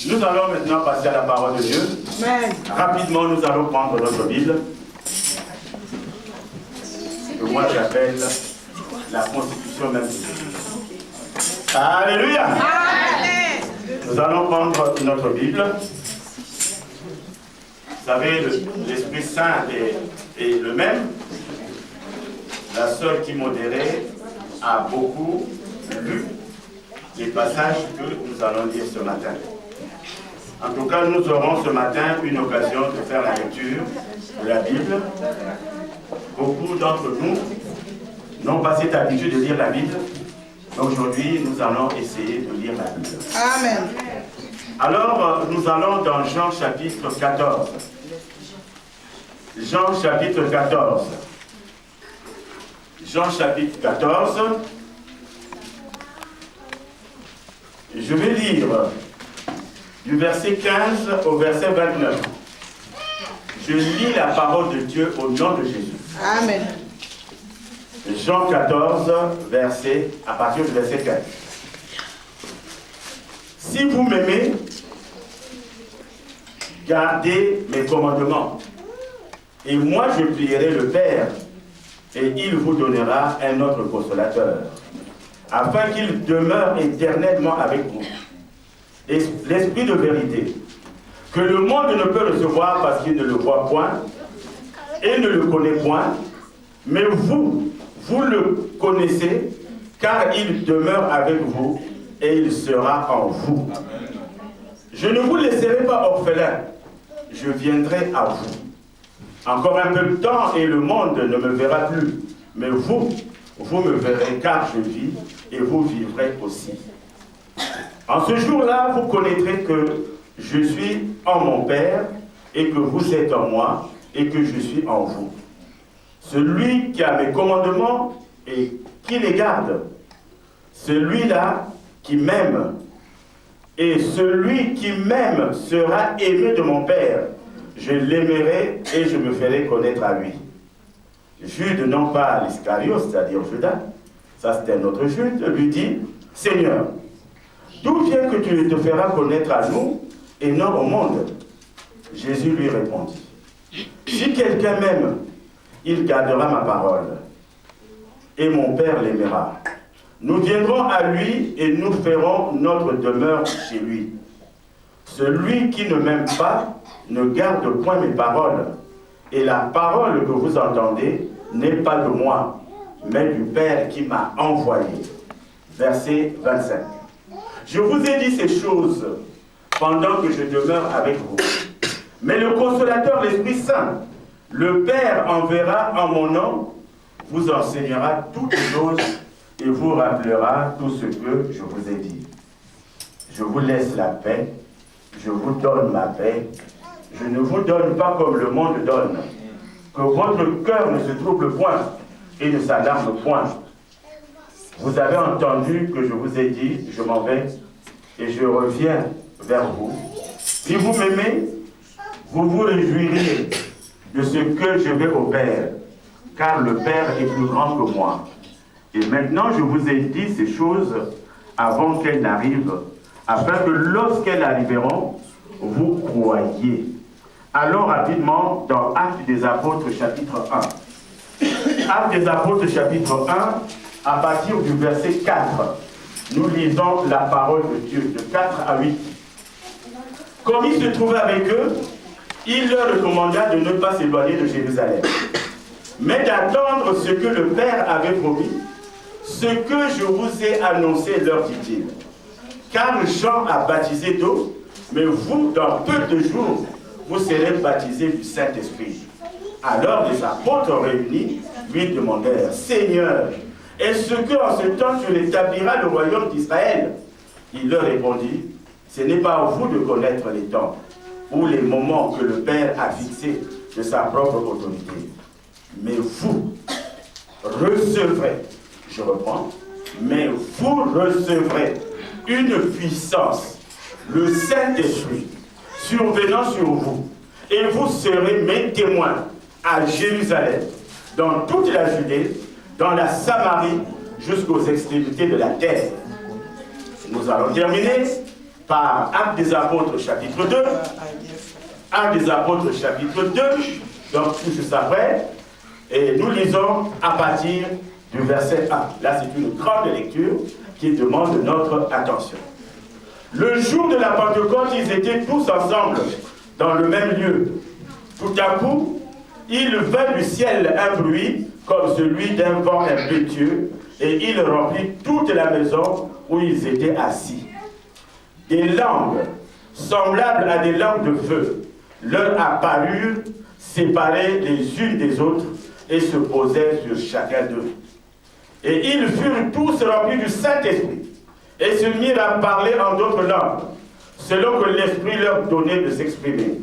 Nous allons maintenant passer à la parole de Dieu. Amen. Rapidement, nous allons prendre notre Bible, que moi j'appelle la constitution même de Dieu. Alléluia. Amen. Nous allons prendre notre Bible. Vous savez, l'Esprit Saint est le même. La seule qui modérait a beaucoup lu les passages que nous allons lire ce matin. En tout cas, nous aurons ce matin une occasion de faire la lecture de la Bible. Beaucoup d'entre nous n'ont pas cette habitude de lire la Bible. Aujourd'hui, nous allons essayer de lire la Bible. Amen. Alors, nous allons dans Jean chapitre 14. Jean chapitre 14. Jean chapitre 14. Je vais lire du verset 15 au verset 29. Je lis la parole de Dieu au nom de Jésus. Amen. Jean 14, à partir du verset 15. Si vous m'aimez, gardez mes commandements. Et moi je prierai le Père, et il vous donnera un autre consolateur, afin qu'il demeure éternellement avec vous. Et l'Esprit de vérité, que le monde ne peut recevoir parce qu'il ne le voit point et ne le connaît point, mais vous le connaissez, car il demeure avec vous et il sera en vous. Je ne vous laisserai pas orphelins, je viendrai à vous. Encore un peu de temps et le monde ne me verra plus, mais vous me verrez, car je vis et vous vivrez aussi. En ce jour-là, vous connaîtrez que je suis en mon Père et que vous êtes en moi, et que je suis en vous. Celui qui a mes commandements et qui les garde, celui-là qui m'aime, et celui qui m'aime sera aimé de mon Père. Je l'aimerai et je me ferai connaître à lui. Jude, non pas l'Iscariot, c'est-à-dire Judas, ça c'était un autre Jude, lui dit, Seigneur, d'où vient que tu te feras connaître à nous et non au monde? Jésus lui répondit, si quelqu'un m'aime, il gardera ma parole, et mon Père l'aimera. Nous viendrons à lui et nous ferons notre demeure chez lui. Celui qui ne m'aime pas ne garde point mes paroles, et la parole que vous entendez n'est pas de moi, mais du Père qui m'a envoyé. Verset 25. Je vous ai dit ces choses pendant que je demeure avec vous. Mais le consolateur, l'Esprit Saint, le Père enverra en mon nom, vous enseignera toutes choses et vous rappellera tout ce que je vous ai dit. Je vous laisse la paix, je vous donne ma paix. Je ne vous donne pas comme le monde donne. Que votre cœur ne se trouble point et ne s'alarme point. Vous avez entendu que je vous ai dit, je m'en vais et je reviens vers vous. Si vous m'aimez, vous vous réjouirez de ce que je vais au Père, car le Père est plus grand que moi. Et maintenant, je vous ai dit ces choses avant qu'elles n'arrivent, afin que lorsqu'elles arriveront, vous croyiez. Allons rapidement dans Actes des Apôtres, chapitre 1. Actes des Apôtres, chapitre 1, à partir du verset 4. Nous lisons la parole de Dieu, de 4 à 8. Comme il se trouvait avec eux, il leur recommanda de ne pas s'éloigner de Jérusalem, mais d'attendre ce que le Père avait promis, ce que je vous ai annoncé, leur dit-il. Car Jean a baptisé d'eau, mais vous, dans peu de jours, vous serez baptisés du Saint-Esprit. Alors les apôtres réunis lui demandèrent, Seigneur, est-ce qu'en ce temps tu rétabliras le royaume d'Israël? Il leur répondit, ce n'est pas à vous de connaître les temps ou les moments que le Père a fixés de sa propre autorité. Mais vous recevrez, je reprends, mais vous recevrez une puissance, le Saint-Esprit, survenant sur vous, et vous serez mes témoins à Jérusalem, dans toute la Judée, dans la Samarie, jusqu'aux extrémités de la terre. Nous allons terminer par Actes des Apôtres, chapitre 2. Actes des Apôtres, chapitre 2, donc tout juste après, et nous lisons à partir du verset 1. Là, c'est une grande lecture qui demande notre attention. Le jour de la Pentecôte, ils étaient tous ensemble dans le même lieu. Tout à coup, il vint du ciel un bruit comme celui d'un vent impétueux, et il remplit toute la maison où ils étaient assis. Des langues semblables à des langues de feu leur apparurent, séparées les unes des autres, et se posaient sur chacun d'eux. Et ils furent tous remplis du Saint-Esprit, et se mirent à parler en d'autres langues, selon que l'Esprit leur donnait de s'exprimer.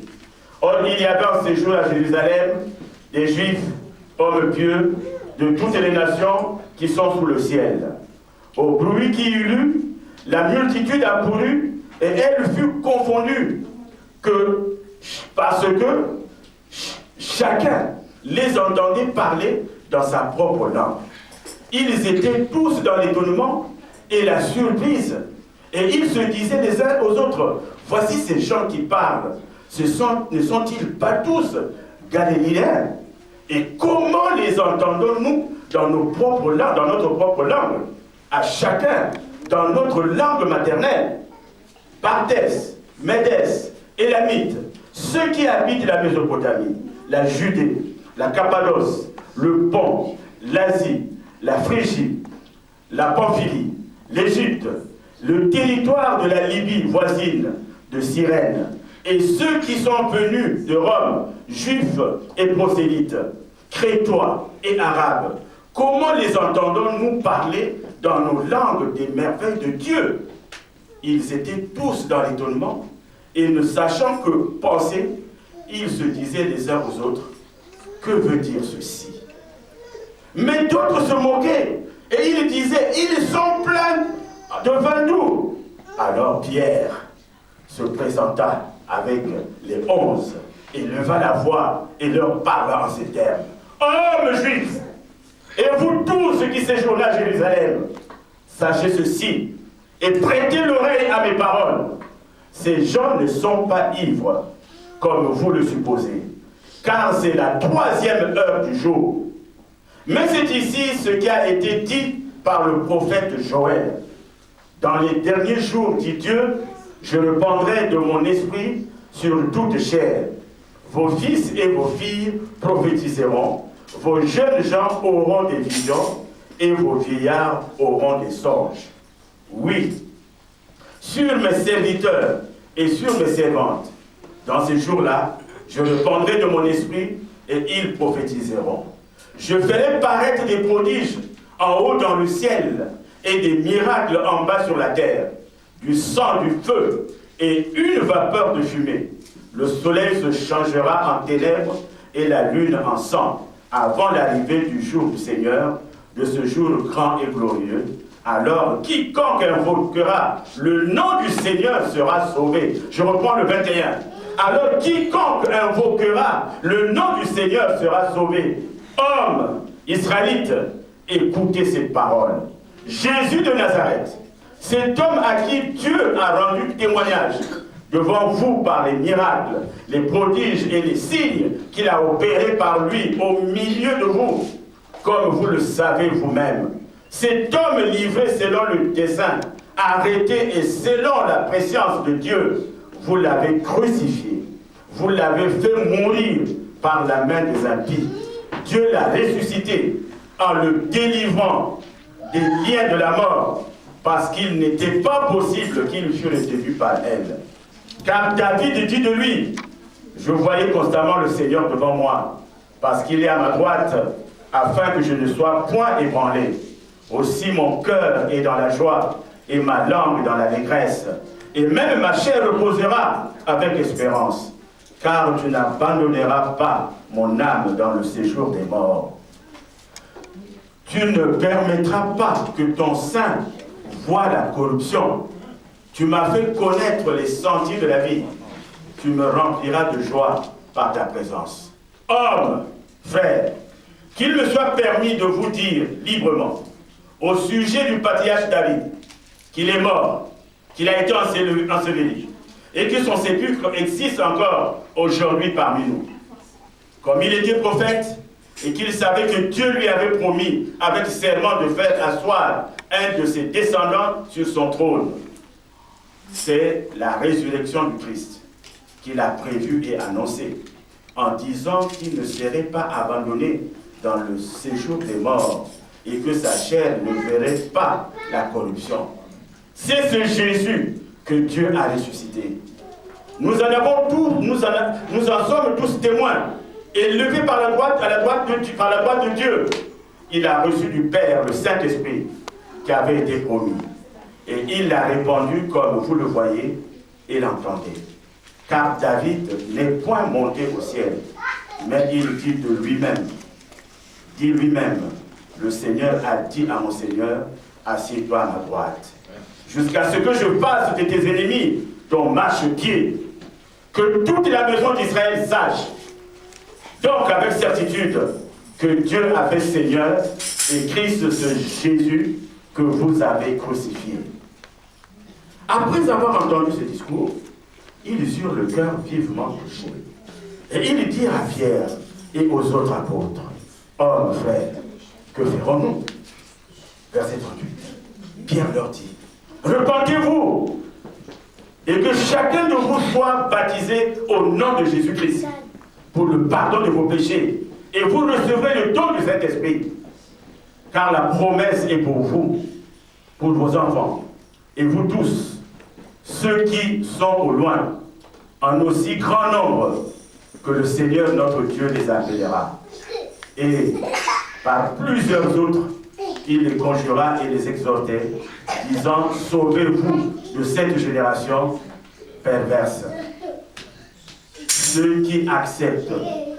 Or, il y avait en séjour à Jérusalem des Juifs, hommes pieux, de toutes les nations qui sont sous le ciel. Au bruit qui eut lieu, la multitude accourut, et elle fut confondue, parce que chacun les entendait parler dans sa propre langue. Ils étaient tous dans l'étonnement et la surprise, et ils se disaient les uns aux autres, voici ces gens qui parlent, ne sont-ils pas tous Galiléens? Et comment les entendons-nous dans nos propres langues, dans notre propre langue, à chacun dans notre langue maternelle? Partès, Médès, Élamites, ceux qui habitent la Mésopotamie, la Judée, la Cappadoce, le Pont, l'Asie, la Phrygie, la Pamphylie, l'Égypte, le territoire de la Libye voisine de Cyrène, et ceux qui sont venus de Rome, juifs et prosélytes, crétois et arabes, comment les entendons-nous parler dans nos langues des merveilles de Dieu? Ils étaient tous dans l'étonnement et ne sachant que penser, ils se disaient les uns aux autres, que veut dire ceci? Mais d'autres se moquaient et ils disaient, ils sont pleins de vin doux. Alors Pierre se présenta avec les 11 et leva la voix et leur parla en ces termes. Hommes juifs, et vous tous ceux qui séjournez à Jérusalem, sachez ceci et prêtez l'oreille à mes paroles. Ces gens ne sont pas ivres, comme vous le supposez, car c'est la 3e heure du jour. Mais c'est ici ce qui a été dit par le prophète Joël. Dans les derniers jours, dit Dieu, je répandrai de mon esprit sur toute chair. Vos fils et vos filles prophétiseront, vos jeunes gens auront des visions, et vos vieillards auront des songes. Oui, sur mes serviteurs et sur mes servantes, dans ces jours-là, je répandrai de mon esprit, et ils prophétiseront. Je ferai paraître des prodiges en haut dans le ciel, et des miracles en bas sur la terre, du sang, du feu, et une vapeur de fumée. Le soleil se changera en ténèbres, et la lune en sang, avant l'arrivée du jour du Seigneur, de ce jour grand et glorieux. Alors, quiconque invoquera le nom du Seigneur sera sauvé. Je reprends le 21. Alors, quiconque invoquera le nom du Seigneur sera sauvé. Hommes, Israélites, écoutez ces paroles. Jésus de Nazareth, cet homme à qui Dieu a rendu témoignage devant vous par les miracles, les prodiges et les signes qu'il a opérés par lui au milieu de vous, comme vous le savez vous-même. Cet homme livré selon le dessein, arrêté et selon la préscience de Dieu, vous l'avez crucifié, vous l'avez fait mourir par la main des impies. Dieu l'a ressuscité en le délivrant des liens de la mort, parce qu'il n'était pas possible qu'il fût retenu par elle. Car David dit de lui, je voyais constamment le Seigneur devant moi, parce qu'il est à ma droite, afin que je ne sois point ébranlé. Aussi mon cœur est dans la joie, et ma langue dans l'allégresse, et même ma chair reposera avec espérance, car tu n'abandonneras pas mon âme dans le séjour des morts. Tu ne permettras pas que ton sein voie la corruption. Tu m'as fait connaître les sentiers de la vie. Tu me rempliras de joie par ta présence. Hommes, frères, qu'il me soit permis de vous dire librement, au sujet du patriarche David, qu'il est mort, qu'il a été enseveli, et que son sépulcre existe encore aujourd'hui parmi nous. Comme il était prophète, et qu'il savait que Dieu lui avait promis avec serment de faire asseoir un de ses descendants sur son trône. C'est la résurrection du Christ qu'il a prévue et annoncée, en disant qu'il ne serait pas abandonné dans le séjour des morts et que sa chair ne verrait pas la corruption. C'est ce Jésus que Dieu a ressuscité. Nous en sommes tous témoins. Élevé par la droite de Dieu, il a reçu du Père le Saint-Esprit qui avait été promis. Et il l'a répandu comme vous le voyez et l'entendez. Car David n'est point monté au ciel, mais il dit de lui-même, le Seigneur a dit à mon Seigneur, assieds-toi à ma droite, jusqu'à ce que je passe de tes ennemis ton marchepied, que toute la maison d'Israël sache. Donc, avec certitude, que Dieu a fait Seigneur et Christ, ce Jésus que vous avez crucifié. Après avoir entendu ce discours, ils eurent le cœur vivement touché. Et ils dirent à Pierre et aux autres apôtres, « Hommes, frères, que ferons-nous » Verset 38. Pierre leur dit, « Repentez-vous et que chacun de vous soit baptisé au nom de Jésus-Christ pour le pardon de vos péchés, et vous recevrez le don du Saint-Esprit, car la promesse est pour vous, pour vos enfants, et vous tous, ceux qui sont au loin, en aussi grand nombre que le Seigneur notre Dieu les appellera. Et par plusieurs autres, il les conjura et les exhortait, disant, sauvez-vous de cette génération perverse. Ceux qui acceptent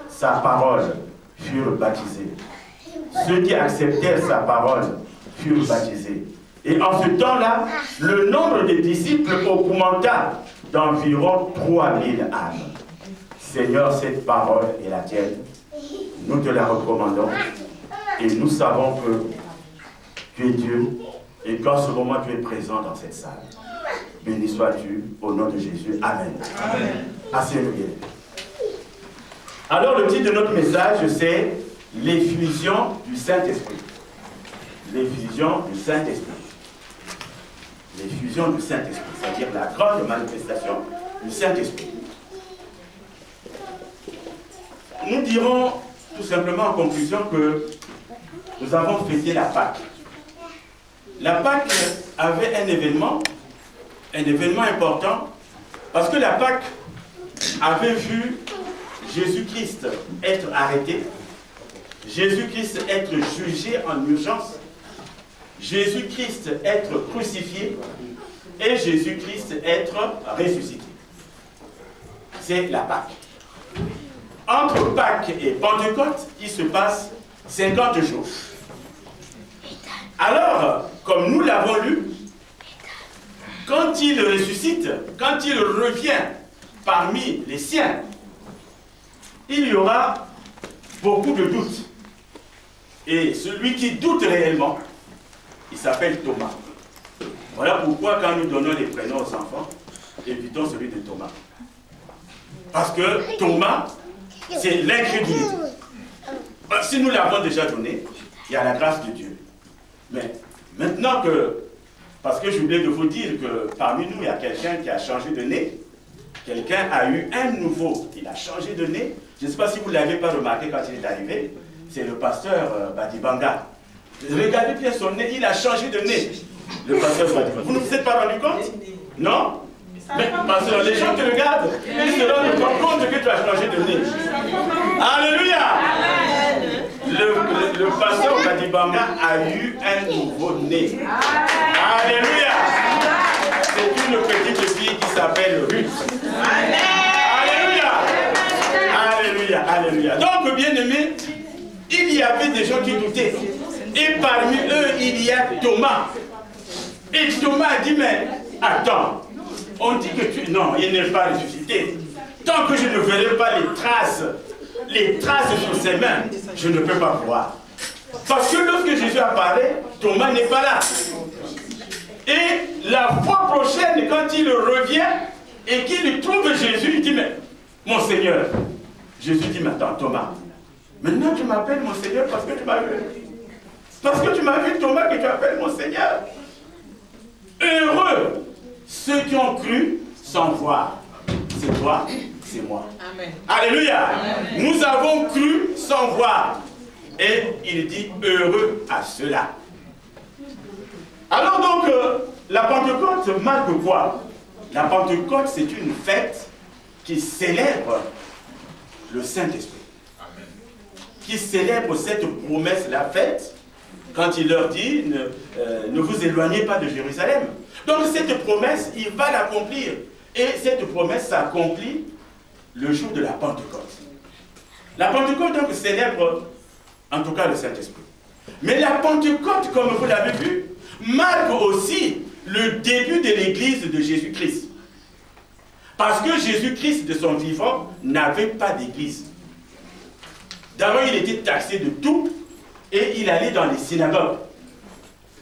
sa parole furent baptisés. Ceux qui acceptèrent sa parole furent baptisés. Et en ce temps-là, le nombre des disciples augmenta d'environ 3000 âmes. Seigneur, cette parole est la tienne. Nous te la recommandons. Et nous savons que tu es Dieu et qu'en ce moment tu es présent dans cette salle. Béni sois-tu au nom de Jésus. Amen. Amen. Asseyez-vous bien. Alors le titre de notre message, c'est l'effusion du Saint-Esprit. L'effusion du Saint-Esprit. L'effusion du Saint-Esprit, c'est-à-dire la grande manifestation du Saint-Esprit. Nous dirons tout simplement en conclusion que nous avons fêté la Pâque. La Pâque avait un événement important, parce que la Pâque avait vu Jésus-Christ être arrêté, Jésus-Christ être jugé en urgence, Jésus-Christ être crucifié et Jésus-Christ être ressuscité. C'est la Pâque. Entre Pâques et Pentecôte, il se passe 50 jours. Alors, comme nous l'avons lu, quand il ressuscite, quand il revient parmi les siens, il y aura beaucoup de doutes. Et celui qui doute réellement, il s'appelle Thomas. Voilà pourquoi quand nous donnons les prénoms aux enfants, évitons celui de Thomas. Parce que Thomas, c'est l'incrédulité. Si nous l'avons déjà donné, il y a la grâce de Dieu. Mais maintenant que, parce que je voulais de vous dire que parmi nous, il y a quelqu'un qui a changé de nez, quelqu'un a eu un nouveau, il a changé de nez. Je ne sais pas si vous ne l'avez pas remarqué quand il est arrivé, c'est le pasteur Badibanga. Regardez bien son nez, il a changé de nez. Le pasteur Badibanga. Vous ne vous êtes pas rendu compte? Non? Mais parce que les gens te regardent, ils se rendent compte que tu as changé de nez. Alléluia! Le pasteur Badibanga a eu un nouveau nez. Alléluia! C'est une petite fille qui s'appelle Ruth. Alléluia! Alléluia! Alléluia! Donc, bien aimé, il y avait des gens qui doutaient. Et parmi eux, il y a Thomas. Et Thomas a dit, mais attends, on dit que tu... Non, il n'est pas ressuscité. Tant que je ne verrai pas les traces sur ses mains, je ne peux pas voir. Parce que lorsque Jésus apparaît, Thomas n'est pas là. Et la fois prochaine, quand il revient et qu'il trouve Jésus, il dit, mais mon Seigneur. Jésus dit, mais attends, Thomas, maintenant tu m'appelles mon Seigneur parce que tu m'as vu. Parce que tu m'as vu, Thomas, que tu appelles mon Seigneur. Heureux ceux qui ont cru sans voir. C'est toi, c'est moi. Amen. Alléluia. Amen. Nous avons cru sans voir. Et il dit heureux à ceux-là. Alors donc, la Pentecôte marque quoi? La Pentecôte, c'est une fête qui célèbre le Saint-Esprit. Qui célèbre cette promesse, la fête, quand il leur dit ne vous éloignez pas de Jérusalem. Donc cette promesse, il va l'accomplir. Et cette promesse s'accomplit le jour de la Pentecôte. La Pentecôte donc célèbre en tout cas le Saint-Esprit. Mais la Pentecôte, comme vous l'avez vu, marque aussi le début de l'Église de Jésus-Christ. Parce que Jésus-Christ, de son vivant, n'avait pas d'Église. D'abord, il était taxé de tout et il allait dans les synagogues.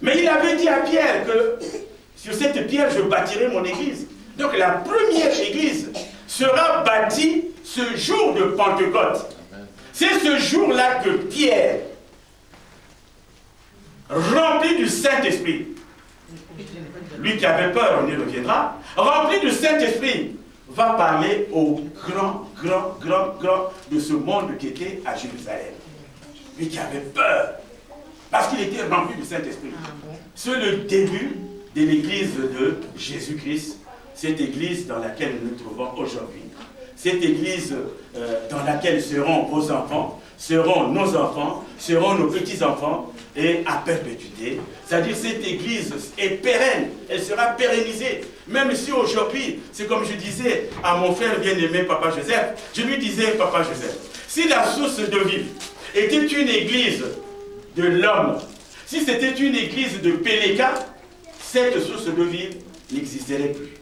Mais il avait dit à Pierre que sur cette pierre, je bâtirai mon Église. Donc la première Église sera bâtie ce jour de Pentecôte. C'est ce jour-là que Pierre, rempli du Saint-Esprit, lui qui avait peur, on y reviendra, rempli du Saint-Esprit, va parler au grand de ce monde qui était à Jérusalem. Lui qui avait peur, parce qu'il était rempli du Saint-Esprit. C'est le début de l'église de Jésus-Christ, cette église dans laquelle nous nous trouvons aujourd'hui. cette église dans laquelle seront vos enfants, seront nos petits-enfants, et à perpétuité. C'est-à-dire cette église est pérenne, elle sera pérennisée. Même si aujourd'hui, c'est comme je disais à mon frère bien-aimé Papa Joseph, je lui disais, Papa Joseph, si la source de vie était une église de l'homme, si c'était une église de Péléka, cette source de vie n'existerait plus.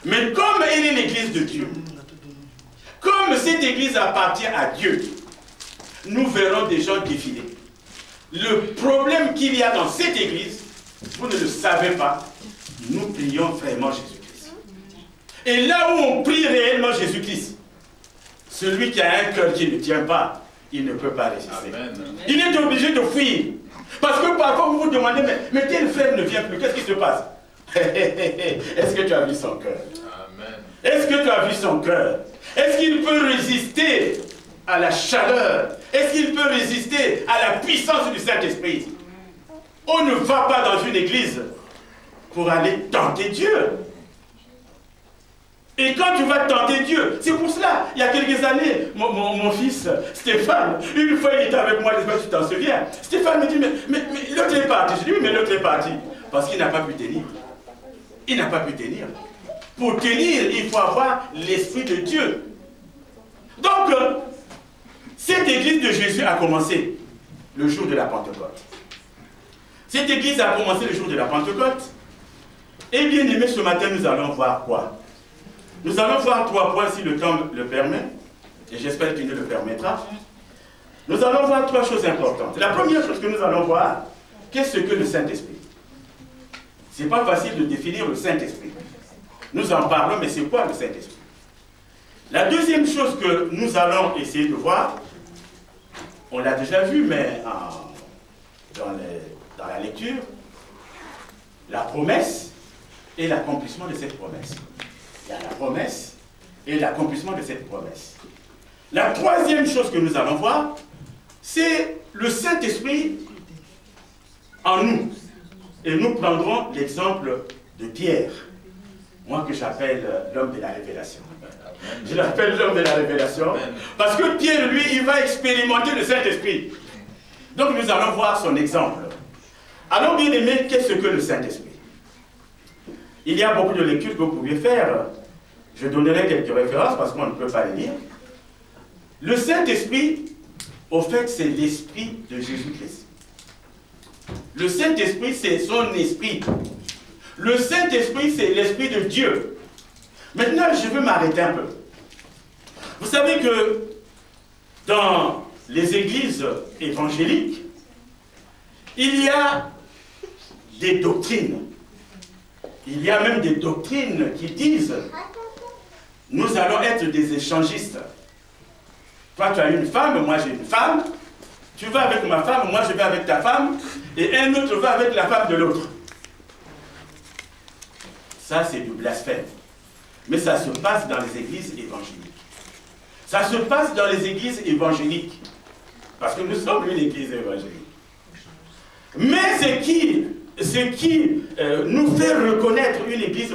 Mais comme elle est l'église de Dieu, comme cette église appartient à Dieu, nous verrons des gens défiler. Le problème qu'il y a dans cette église, vous ne le savez pas, nous prions vraiment Jésus-Christ. Et là où on prie réellement Jésus-Christ, celui qui a un cœur qui ne tient pas, il ne peut pas résister. Amen. Il est obligé de fuir. Parce que parfois vous vous demandez, mais tel frère ne vient plus, qu'est-ce qui se passe? Est-ce que tu as vu son cœur? Est-ce que tu as vu son cœur? Est-ce qu'il peut résister à la chaleur? Est-ce qu'il peut résister à la puissance du Saint-Esprit? On ne va pas dans une église pour aller tenter Dieu. Et quand tu vas tenter Dieu, c'est pour cela, il y a quelques années, mon fils Stéphane, une fois il était avec moi, j'espère que tu t'en souviens, Stéphane me dit, mais l'autre est parti. Je dis, oui, mais l'autre est parti. Parce qu'il n'a pas pu tenir. Il n'a pas pu tenir. Pour tenir, il faut avoir l'Esprit de Dieu. Donc, cette église de Jésus a commencé le jour de la Pentecôte. Cette église a commencé le jour de la Pentecôte. Et bien aimé, ce matin, nous allons voir quoi? Nous allons voir 3 points si le temps le permet. Et j'espère qu'il nous le permettra. Nous allons voir 3 choses importantes. La première chose que nous allons voir, qu'est-ce que le Saint-Esprit? Ce n'est pas facile de définir le Saint-Esprit. Nous en parlons, mais c'est quoi le Saint-Esprit? La deuxième chose que nous allons essayer de voir, on l'a déjà vu, mais dans la lecture, la promesse et l'accomplissement de cette promesse. Il y a la promesse et l'accomplissement de cette promesse. La troisième chose que nous allons voir, c'est le Saint-Esprit en nous. Et nous prendrons l'exemple de Pierre, moi que j'appelle l'homme de la révélation. Je l'appelle l'homme de la révélation, parce que Pierre, lui, il va expérimenter le Saint-Esprit. Donc nous allons voir son exemple. Alors bien aimé, qu'est-ce que le Saint-Esprit? Il y a beaucoup de lectures que vous pouvez faire. Je donnerai quelques références parce qu'on ne peut pas les lire. Le Saint-Esprit, au fait, c'est l'Esprit de Jésus-Christ. Le Saint-Esprit, c'est son esprit. Le Saint-Esprit, c'est l'Esprit de Dieu. Maintenant, je veux m'arrêter un peu. Vous savez que dans les églises évangéliques, il y a des doctrines. Il y a même des doctrines qui disent « Nous allons être des échangistes. Toi, tu as une femme, moi j'ai une femme. Tu vas avec ma femme, moi je vais avec ta femme. Et un autre va avec la femme de l'autre. » Ça, c'est du blasphème. Mais ça se passe dans les églises évangéliques. Ça se passe dans les églises évangéliques. Parce que nous sommes une église évangélique. Mais ce qui nous fait reconnaître une église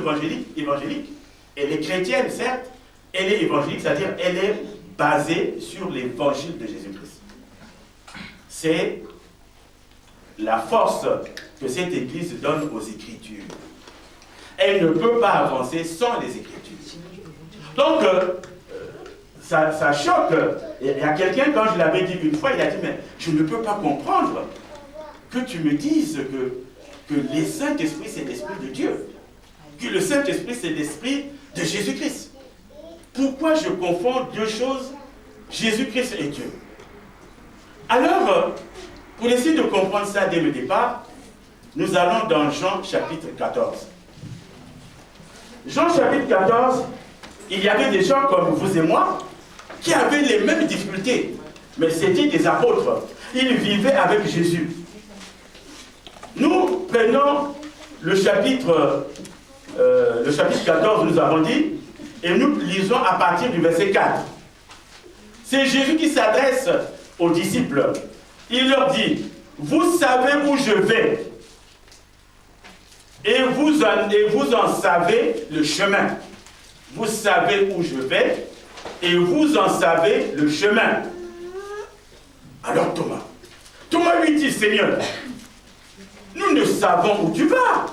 évangélique, elle est chrétienne, certes, elle est évangélique, c'est-à-dire elle est basée sur l'évangile de Jésus-Christ. C'est la force que cette église donne aux Écritures. Elle ne peut pas avancer sans les Écritures. Donc, ça choque. Il y a quelqu'un, quand je l'avais dit une fois, il a dit, mais je ne peux pas comprendre que tu me dises que le Saint-Esprit, c'est l'Esprit de Dieu. Que le Saint-Esprit, c'est l'Esprit de Jésus-Christ. Pourquoi je confonds deux choses, Jésus-Christ et Dieu? Alors, pour essayer de comprendre ça dès le départ, nous allons dans Jean chapitre 14. Jean chapitre 14, il y avait des gens comme vous et moi qui avaient les mêmes difficultés. Mais c'était des apôtres. Ils vivaient avec Jésus. Nous prenons le chapitre 14, nous avons dit, et nous lisons à partir du verset 4. C'est Jésus qui s'adresse aux disciples. Il leur dit, vous savez où je vais, et vous en savez le chemin. Vous savez où je vais, et vous en savez le chemin. Alors Thomas lui dit, Seigneur, nous ne savons où tu vas.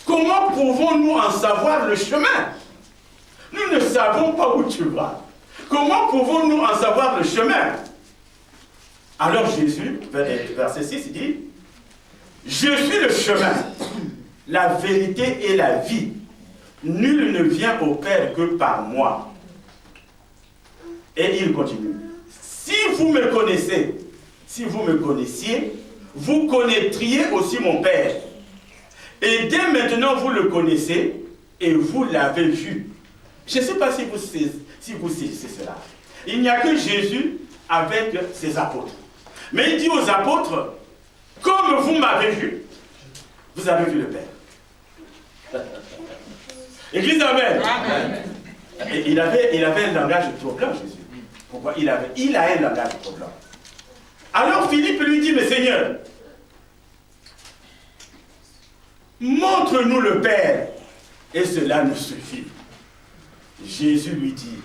Comment pouvons-nous en savoir le chemin? Nous ne savons pas où tu vas. Comment pouvons-nous en savoir le chemin? Alors Jésus, verset 6, il dit, je suis le chemin, la vérité et la vie. Nul ne vient au Père que par moi. Et il continue. Si vous me connaissez, si vous me connaissiez, vous connaîtriez aussi mon Père. Et dès maintenant, vous le connaissez et vous l'avez vu. Je ne sais pas si vous saisissez cela. Il n'y a que Jésus avec ses apôtres. Mais il dit aux apôtres, comme vous m'avez vu, vous avez vu le Père. Église, amen. Amen. Et il avait un langage trop blanc, Jésus. Pourquoi? Il a un langage trop blanc. Alors Philippe lui dit, mais Seigneur, montre-nous le Père, et cela nous suffit. Jésus lui dit,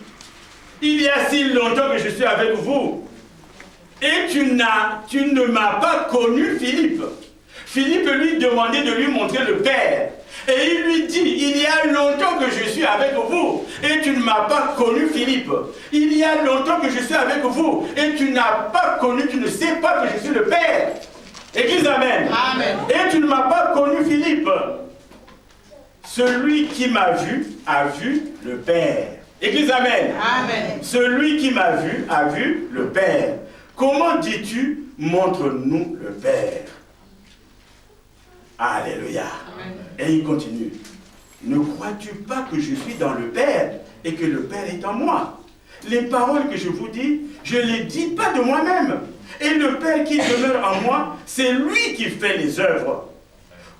il y a si longtemps que je suis avec vous, et tu ne m'as pas connu, Philippe. Philippe lui demandait de lui montrer le Père. Et il lui dit, il y a longtemps que je suis avec vous, et tu ne m'as pas connu, Philippe. Il y a longtemps que je suis avec vous, et tu n'as pas connu, tu ne sais pas que je suis le Père. Église, amen. Amen. Et tu ne m'as pas connu, Philippe. Celui qui m'a vu a vu le Père. Église, amen. Amen. Celui qui m'a vu a vu le Père. Comment dis-tu, montre-nous le Père? Alléluia. Amen. Et il continue. Ne crois-tu pas que je suis dans le Père et que le Père est en moi? Les paroles que je vous dis, je ne les dis pas de moi-même. Et le Père qui demeure en moi, c'est lui qui fait les œuvres.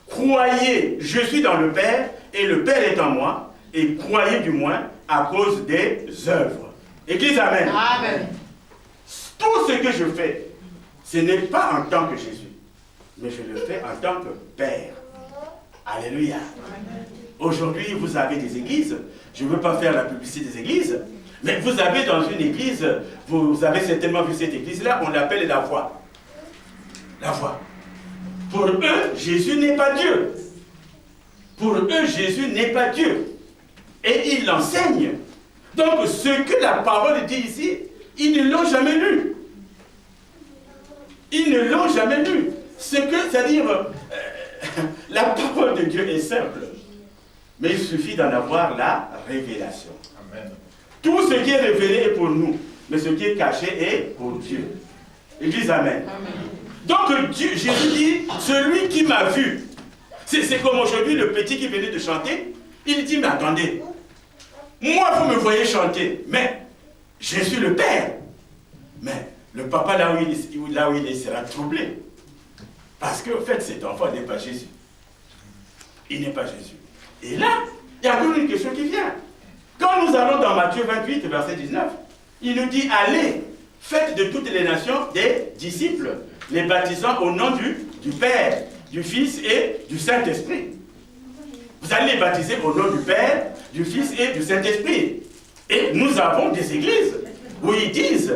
Croyez, je suis dans le Père et le Père est en moi, et croyez du moins à cause des œuvres. Église, amen. Amen. Tout ce que je fais, ce n'est pas en tant que Jésus, mais je le fais en tant que Père. Alléluia. Aujourd'hui, vous avez des églises. Je ne veux pas faire la publicité des églises, mais vous avez dans une église, vous avez certainement vu cette église-là, on l'appelle la voie. La voie. Pour eux, Jésus n'est pas Dieu. Pour eux, Jésus n'est pas Dieu. Et ils l'enseignent. Donc, ce que la parole dit ici, ils ne l'ont jamais lu. Ils ne l'ont jamais lu. C'est-à-dire, la parole de Dieu est simple. Mais il suffit d'en avoir la révélation. Amen. Tout ce qui est révélé est pour nous. Mais ce qui est caché est pour Dieu. Église, amen. Amen. Donc, Jésus dit, celui qui m'a vu. C'est comme aujourd'hui le petit qui venait de chanter. Il dit, mais attendez. Moi, vous me voyez chanter. Mais, je suis le Père. Mais, le papa, là où il est, sera troublé. Parce qu'en fait, cet enfant n'est pas Jésus. Il n'est pas Jésus. Et là, il y a encore une question qui vient. Quand nous allons dans Matthieu 28, verset 19, il nous dit, allez, faites de toutes les nations des disciples, les baptisant au nom du Père, du Fils et du Saint-Esprit. Vous allez les baptiser au nom du Père, du Fils et du Saint-Esprit. Et nous avons des églises où ils disent,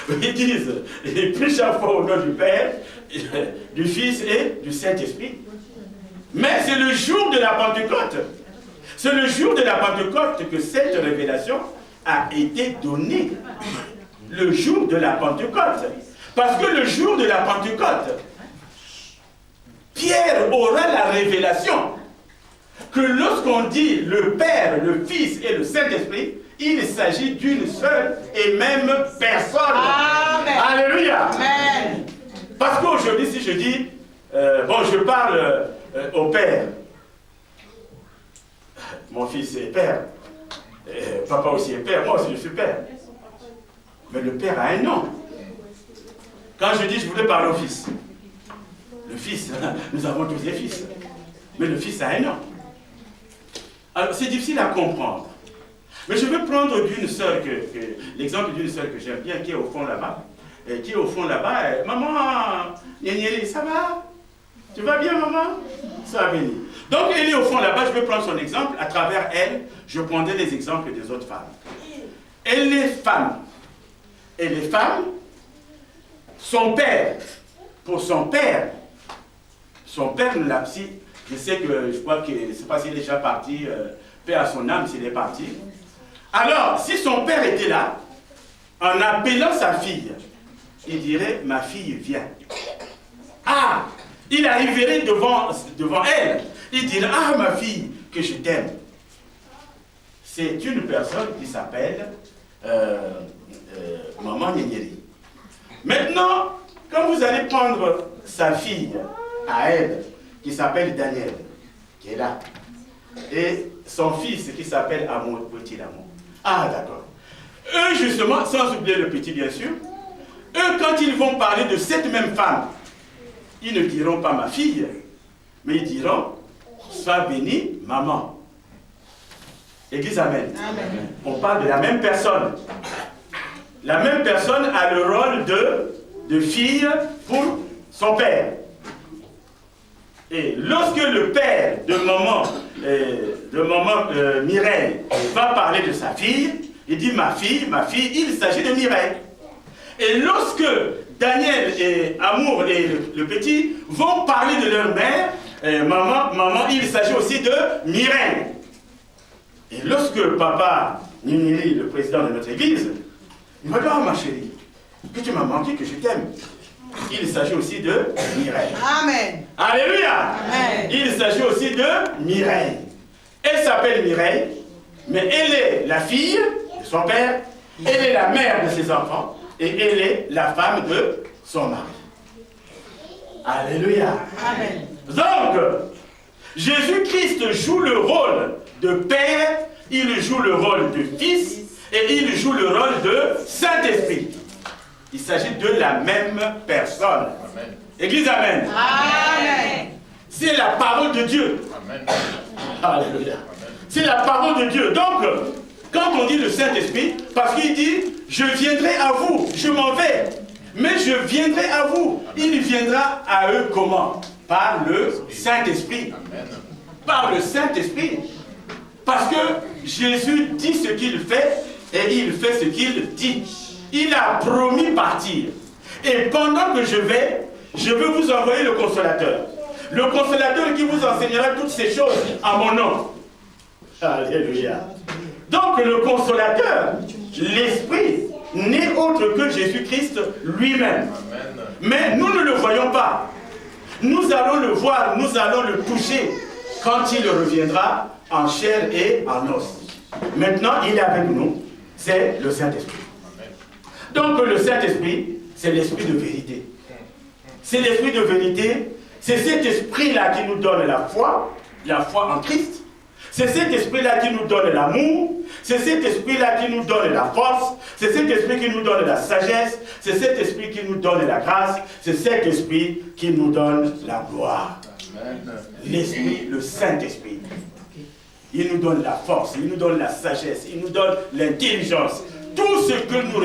ils prient chaque fois au nom du Père, du Fils et du Saint-Esprit. Mais c'est le jour de la Pentecôte. C'est le jour de la Pentecôte que cette révélation a été donnée. Le jour de la Pentecôte. Parce que le jour de la Pentecôte, Pierre aura la révélation que lorsqu'on dit le Père, le Fils et le Saint-Esprit, il s'agit d'une seule et même personne. Amen. Alléluia. Amen. Parce qu'aujourd'hui, si je dis, je parle au Père, mon fils est Père, papa aussi est Père, moi aussi je suis Père. Mais le Père a un nom. Quand je dis je voulais parler au Fils, le Fils, nous avons tous des fils, mais le Fils a un nom. Alors c'est difficile à comprendre. Mais je vais prendre d'une sœur, l'exemple d'une sœur que j'aime bien, qui est au fond là-bas. Maman, Niéniéli, ça va? Tu vas bien, maman? Ça va venir. Donc elle est au fond là-bas, je vais prendre son exemple. À travers elle, je prendrai les exemples des autres femmes. et les femmes. Et les femmes, son père, pour son père ne l'a si, je sais que, je crois que, je ne sais pas s'il est déjà parti, paix à son âme s'il est parti. Alors, si son père était là, en appelant sa fille, il dirait, ma fille vient. Ah, il arriverait devant elle, il dirait, ah ma fille, que je t'aime. C'est une personne qui s'appelle Maman Nyeri. Maintenant, quand vous allez prendre sa fille à elle, qui s'appelle Daniel, qui est là, et son fils qui s'appelle Amour, petit Amour. Ah d'accord. Eux justement, sans oublier le petit bien sûr, eux quand ils vont parler de cette même femme, ils ne diront pas ma fille, mais ils diront, sois bénie, maman. Église, amen. Amen. On parle de la même personne. La même personne a le rôle de fille pour son père. Et lorsque le père de maman Mireille va parler de sa fille, il dit ma fille, il s'agit de Mireille. Et lorsque Daniel et Amour et le petit vont parler de leur mère, maman, il s'agit aussi de Mireille. Et lorsque papa Nini, le président de notre église, il va dire, oh ma chérie, que tu m'as manqué, que je t'aime. Il s'agit aussi de Mireille. Amen. Alléluia. Amen. Il s'agit aussi de Mireille. Elle s'appelle Mireille, mais elle est la fille de son père, elle est la mère de ses enfants, et elle est la femme de son mari. Alléluia. Amen. Donc, Jésus-Christ joue le rôle de père, il joue le rôle de fils, et il joue le rôle de Saint-Esprit. Il s'agit de la même personne. Amen. Église, amen. Amen. C'est la parole de Dieu. Amen. Alléluia. C'est la parole de Dieu. Donc, quand on dit le Saint-Esprit, parce qu'il dit, je viendrai à vous, je m'en vais, mais je viendrai à vous. Il viendra à eux comment? Par le Saint-Esprit. Par le Saint-Esprit. Parce que Jésus dit ce qu'il fait, et il fait ce qu'il dit. Il a promis partir. Et pendant que je veux vous envoyer le Consolateur. Le Consolateur qui vous enseignera toutes ces choses à mon nom. Alléluia. Donc le Consolateur, l'Esprit, n'est autre que Jésus-Christ lui-même. Mais nous ne le voyons pas. Nous allons le voir, nous allons le toucher quand il reviendra en chair et en os. Maintenant, il est avec nous. C'est le Saint-Esprit. Donc le Saint-Esprit, c'est l'esprit de vérité. C'est l'esprit de vérité, c'est cet esprit-là qui nous donne la foi en Christ. C'est cet esprit-là qui nous donne l'amour, c'est cet esprit-là qui nous donne la force, c'est cet esprit qui nous donne la sagesse, c'est cet esprit qui nous donne la grâce, c'est cet esprit qui nous donne la gloire. L'esprit, le Saint-Esprit. Il nous donne la force, il nous donne la sagesse, il nous donne l'intelligence. Tout ce que nous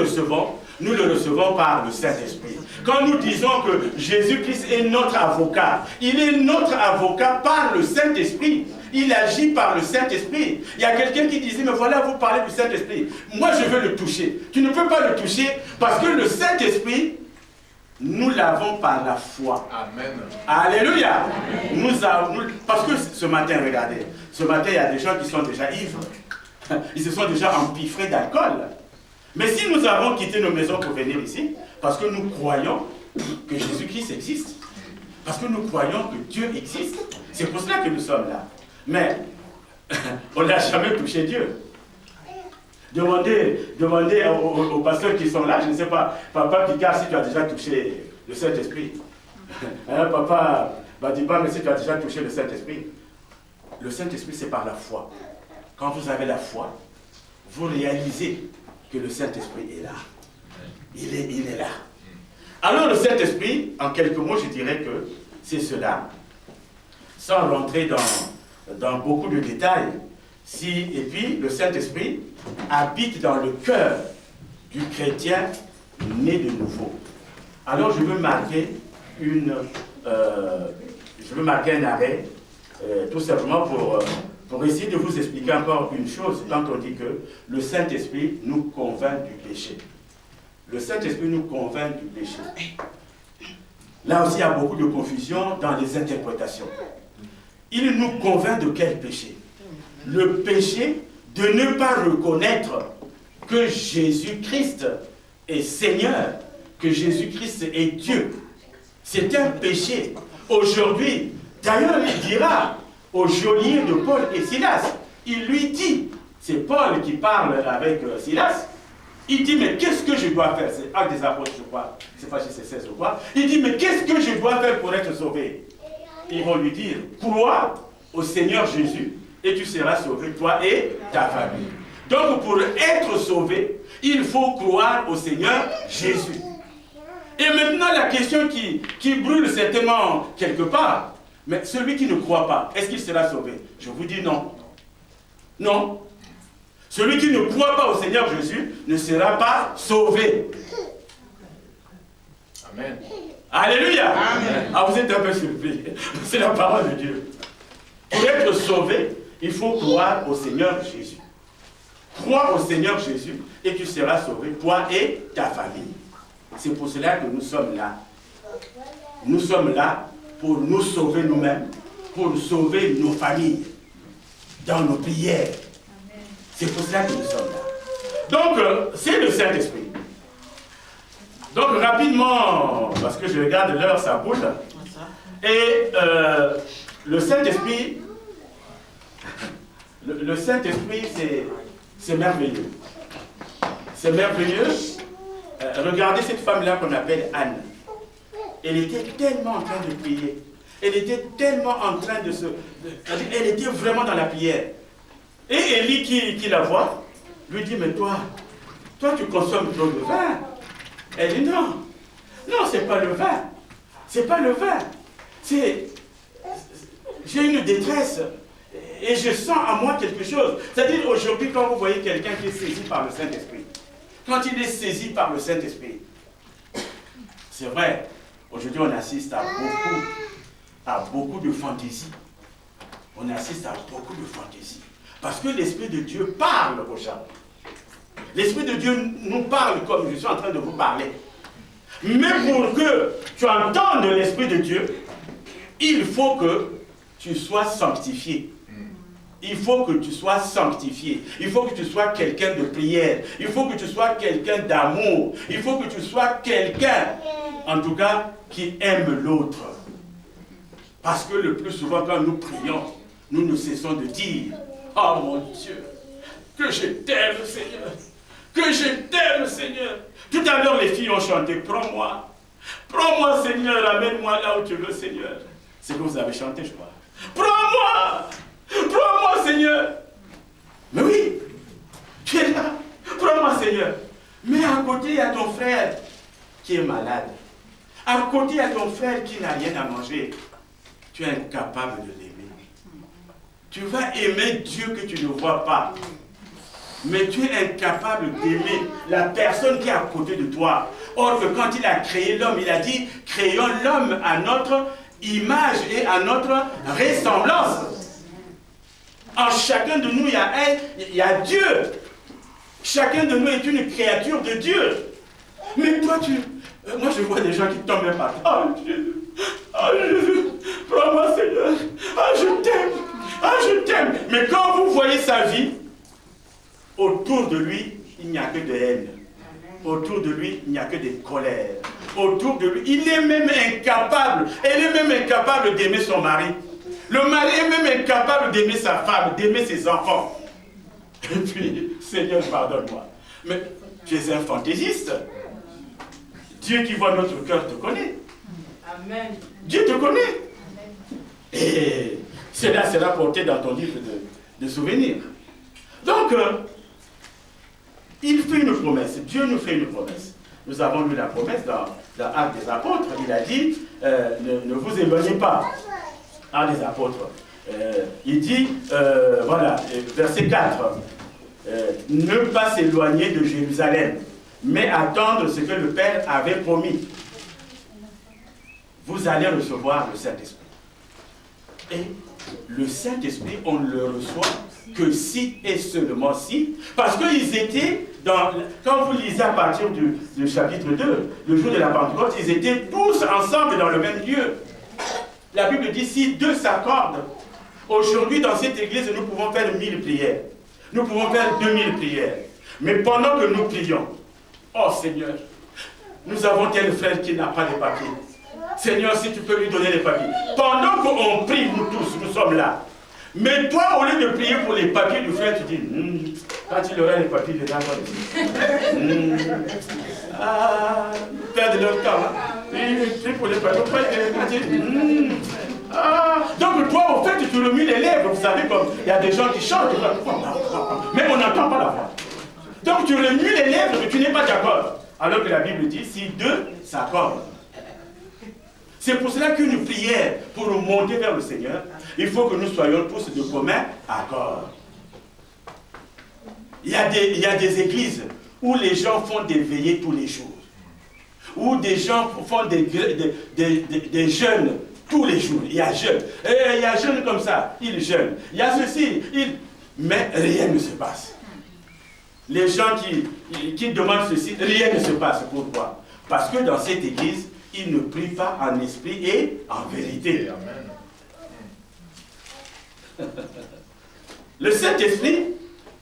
le recevons par le Saint-Esprit. Quand nous disons que Jésus-Christ est notre avocat, il est notre avocat par le Saint-Esprit. Il agit par le Saint-Esprit. Il y a quelqu'un qui disait, mais voilà, vous parlez du Saint-Esprit. Moi, je veux le toucher. Tu ne peux pas le toucher parce que le Saint-Esprit, nous l'avons par la foi. Amen. Alléluia. Parce que ce matin, regardez, ce matin, il y a des gens qui sont déjà ivres. Ils se sont déjà empiffrés d'alcool. Mais si nous avons quitté nos maisons pour venir ici, parce que nous croyons que Jésus-Christ existe, parce que nous croyons que Dieu existe, c'est pour cela que nous sommes là. Mais on n'a jamais touché Dieu. Demandez aux pasteurs qui sont là, je ne sais pas, Papa Picard, si tu as déjà touché le Saint-Esprit. Papa Badiba, mais si tu as déjà touché le Saint-Esprit. Le Saint-Esprit, c'est par la foi. Quand vous avez la foi, vous réalisez que le Saint-Esprit est là. Il est là. Alors le Saint-Esprit, en quelques mots, je dirais que c'est cela. Sans rentrer dans beaucoup de détails. Et puis, le Saint-Esprit habite dans le cœur du chrétien né de nouveau. Alors, je veux marquer un arrêt, tout simplement pour essayer de vous expliquer encore une chose, quand on dit que le Saint-Esprit nous convainc du péché. Le Saint-Esprit nous convainc du péché. Là aussi, il y a beaucoup de confusion dans les interprétations. Il nous convainc de quel péché? Le péché de ne pas reconnaître que Jésus-Christ est Seigneur, que Jésus-Christ est Dieu. C'est un péché. Aujourd'hui, d'ailleurs, il dira au geôlier de Paul et Silas, il lui dit, c'est Paul qui parle avec Silas, il dit, mais qu'est-ce que je dois faire? C'est Actes des Apôtres, je crois, c'est pas chez 16 ou quoi. Il dit, mais qu'est-ce que je dois faire pour être sauvé? Ils vont lui dire, crois au Seigneur Jésus et tu seras sauvé, toi et ta famille. Donc pour être sauvé, il faut croire au Seigneur Jésus. Et maintenant la question qui brûle certainement quelque part, mais celui qui ne croit pas, est-ce qu'il sera sauvé? Je vous dis non. Non. Celui qui ne croit pas au Seigneur Jésus ne sera pas sauvé. Amen. Alléluia. Amen. Ah, vous êtes un peu surpris. C'est la parole de Dieu. Pour être sauvé, il faut croire au Seigneur Jésus. Crois au Seigneur Jésus et tu seras sauvé, toi et ta famille. C'est pour cela que nous sommes là. Nous sommes là pour nous sauver nous-mêmes, pour sauver nos familles, dans nos prières. C'est pour cela que nous sommes là. Donc, c'est le Saint-Esprit. Donc, rapidement, parce que je regarde l'heure, ça bouge. Et le Saint-Esprit, le Saint-Esprit, c'est merveilleux. C'est merveilleux. Regardez cette femme-là qu'on appelle Anne. Elle était tellement en train de prier. Elle était tellement en train de se... Elle était vraiment dans la prière. Et Élie qui la voit, lui dit, mais toi tu consommes trop de vin. Elle dit, non, c'est pas le vin. C'est pas le vin. J'ai une détresse. Et je sens en moi quelque chose. C'est-à-dire, aujourd'hui, quand vous voyez quelqu'un qui est saisi par le Saint-Esprit, quand il est saisi par le Saint-Esprit, c'est vrai, aujourd'hui, on assiste à beaucoup de fantaisies. On assiste à beaucoup de fantaisies. Parce que l'Esprit de Dieu parle aux gens. L'Esprit de Dieu nous parle comme je suis en train de vous parler. Mais pour que tu entendes l'Esprit de Dieu, il faut que tu sois sanctifié. Il faut que tu sois sanctifié. Il faut que tu sois quelqu'un de prière. Il faut que tu sois quelqu'un d'amour. Il faut que tu sois quelqu'un, en tout cas, qui aime l'autre. Parce que le plus souvent, quand nous prions, nous ne cessons de dire, oh mon Dieu, que je t'aime, Seigneur. Que je t'aime, Seigneur. Tout à l'heure, les filles ont chanté, prends-moi. Prends-moi, Seigneur, amène-moi là où tu veux, Seigneur. C'est que vous avez chanté, je crois. Prends-moi. Prends-moi, Seigneur. Mais oui, tu es là. Prends-moi, Seigneur. Mais à côté, il y a ton frère qui est malade. À côté, il y a ton frère qui n'a rien à manger. Tu es incapable de l'aimer. Tu vas aimer Dieu que tu ne vois pas. Mais tu es incapable d'aimer la personne qui est à côté de toi. Or que quand il a créé l'homme, il a dit, créons l'homme à notre image et à notre ressemblance. En chacun de nous, il y a Dieu. Chacun de nous est une créature de Dieu. Mais toi, moi je vois des gens qui tombent par terre. Oh Jésus, prends-moi Seigneur. Ah, je t'aime. Ah, je t'aime. Mais quand vous voyez sa vie, autour de lui, il n'y a que de haine. Autour de lui, il n'y a que des colères. Autour de lui, il est même incapable. Elle est même incapable d'aimer son mari. Le mari est même incapable d'aimer sa femme, d'aimer ses enfants. Et puis, Seigneur, pardonne-moi. Mais tu es un fantaisiste. Dieu qui voit notre cœur te connaît. Amen. Dieu te connaît. Et cela sera porté dans ton livre de souvenirs. Donc, il fait une promesse. Dieu nous fait une promesse. Nous avons lu la promesse dans Actes des Apôtres. Il a dit, ne vous éloignez pas. Actes des Apôtres. Il dit, voilà, verset 4, ne pas s'éloigner de Jérusalem, mais attendre ce que le Père avait promis. Vous allez recevoir le Saint-Esprit. Et le Saint-Esprit, on ne le reçoit que si et seulement si, parce qu'ils étaient quand vous lisez à partir du chapitre 2, le jour de la Pentecôte, ils étaient tous ensemble dans le même lieu. La Bible dit, si deux s'accordent, aujourd'hui dans cette église, nous pouvons faire 1000 prières. Nous pouvons faire 2000 prières. Mais pendant que nous prions, oh Seigneur, nous avons tel frère qui n'a pas de papiers. Seigneur, si tu peux lui donner les papiers. Pendant qu'on prie, nous tous, nous sommes là. Mais toi, au lieu de prier pour les papiers du frère, tu dis, quand il aura les papiers, il va perdre leur temps. Il prie pour les papiers. Donc toi, au fait, tu remues les lèvres. Vous savez, comme il y a des gens qui chantent, mais on n'entend pas la voix. Donc tu remues les lèvres, mais tu n'es pas d'accord. Alors que la Bible dit, si deux s'accordent. C'est pour cela qu'une prière, pour nous monter vers le Seigneur, il faut que nous soyons tous de commun accord. Il y a des églises où les gens font des veillées tous les jours. Où des gens font des jeûnes tous les jours. Il y a jeûne. Il y a jeûne comme ça, il jeûne. Il y a ceci, mais rien ne se passe. Les gens qui demandent ceci, rien ne se passe. Pourquoi? Parce que dans cette église, ils ne prient pas en esprit et en vérité. Le Saint-Esprit,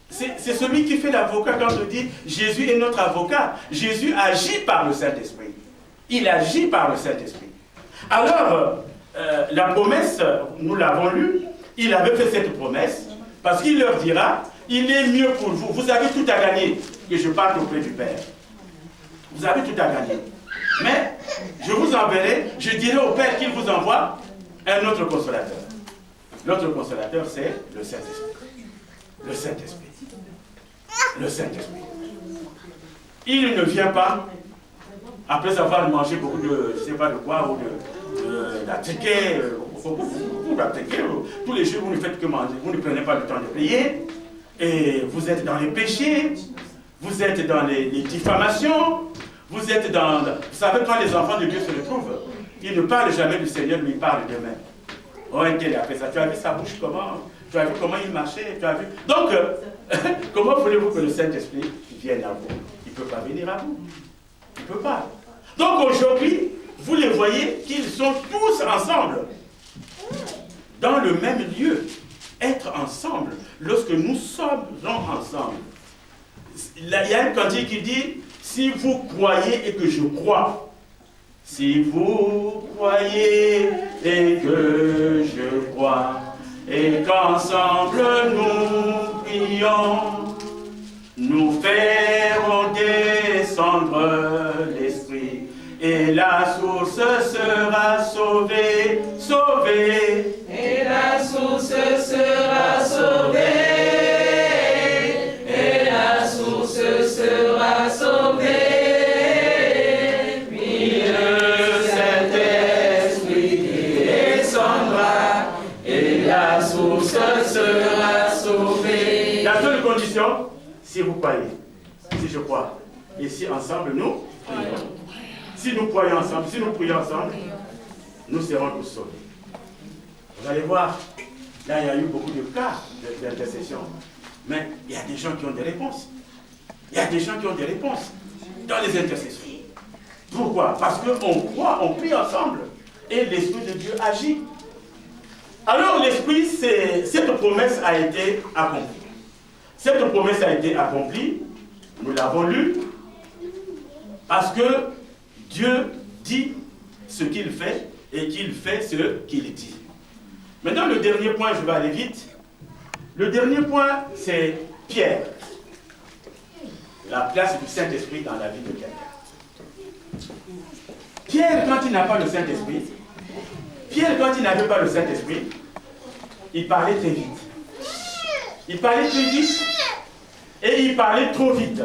c'est celui qui fait l'avocat quand on dit Jésus est notre avocat. Jésus agit par le Saint-Esprit. Il agit par le Saint-Esprit. Alors, la promesse, nous l'avons lue, il avait fait cette promesse parce qu'il leur dira, il est mieux pour vous. Vous avez tout à gagner que je parte auprès du Père. Vous avez tout à gagner. Mais je vous enverrai, je dirai au Père qu'il vous envoie un autre consolateur. L'autre consolateur, c'est le Saint-Esprit. Le Saint-Esprit. Le Saint-Esprit. Il ne vient pas après avoir mangé beaucoup de, je ne sais pas de quoi, ou d'attiquer, tous les jours vous ne faites que manger, vous ne prenez pas le temps de prier, et vous êtes dans les péchés, vous êtes dans les diffamations, vous êtes dans... Vous savez, quand les enfants de Dieu se retrouvent, ils ne parlent jamais du Seigneur, mais ils parlent d'eux-mêmes. Oh, quel a fait ça? Tu as vu sa bouche comment? Tu as vu comment il marchait? Tu as vu... Donc, comment voulez-vous que le Saint-Esprit vienne à vous? Il ne peut pas venir à vous. Il ne peut pas. Donc aujourd'hui, vous les voyez qu'ils sont tous ensemble, dans le même lieu. Être ensemble, lorsque nous sommes ensemble. Il y a un cantique qui dit, si vous croyez et que je crois, si vous croyez et que je crois, et qu'ensemble nous prions, nous ferons descendre l'Esprit, et la source sera sauvée, sauvée. Et la source sera sauvée, et la source sera sauvée. Puis le Saint-Esprit descendra, et la source sera sauvée. La seule condition, si vous croyez, si je crois, et si ensemble nous prions. Si nous croyons ensemble, si nous prions ensemble, nous serons tous sauvés. Vous allez voir, là il y a eu beaucoup de cas d'intercession, mais il y a des gens qui ont des réponses. Il y a des gens qui ont des réponses dans les intercessions. Pourquoi? Parce qu'on croit, on prie ensemble, et l'Esprit de Dieu agit. Alors l'Esprit, cette promesse a été accomplie. Cette promesse a été accomplie, nous l'avons lu, parce que Dieu dit ce qu'il fait et qu'il fait ce qu'il dit. Maintenant, le dernier point, je vais aller vite. Le dernier point, c'est Pierre. La place du Saint-Esprit dans la vie de quelqu'un. Pierre, quand il n'a pas le Saint-Esprit, Pierre, quand il n'avait pas le Saint-Esprit, il parlait très vite. Il parlait très vite et il parlait trop vite.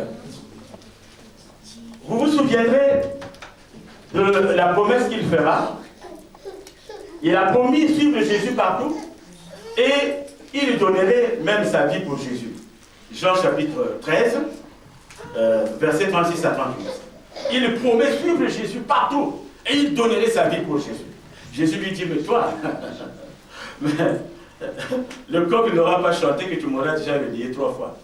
Vous vous souviendrez de la promesse qu'il fera. Il a promis de suivre Jésus partout et il donnerait même sa vie pour Jésus. Jean chapitre 13, versets 36 à 38. Il promet de suivre Jésus partout et il donnerait sa vie pour Jésus. Jésus lui dit, mais toi, le coq n'aura pas chanté que tu m'auras déjà renié 3 fois.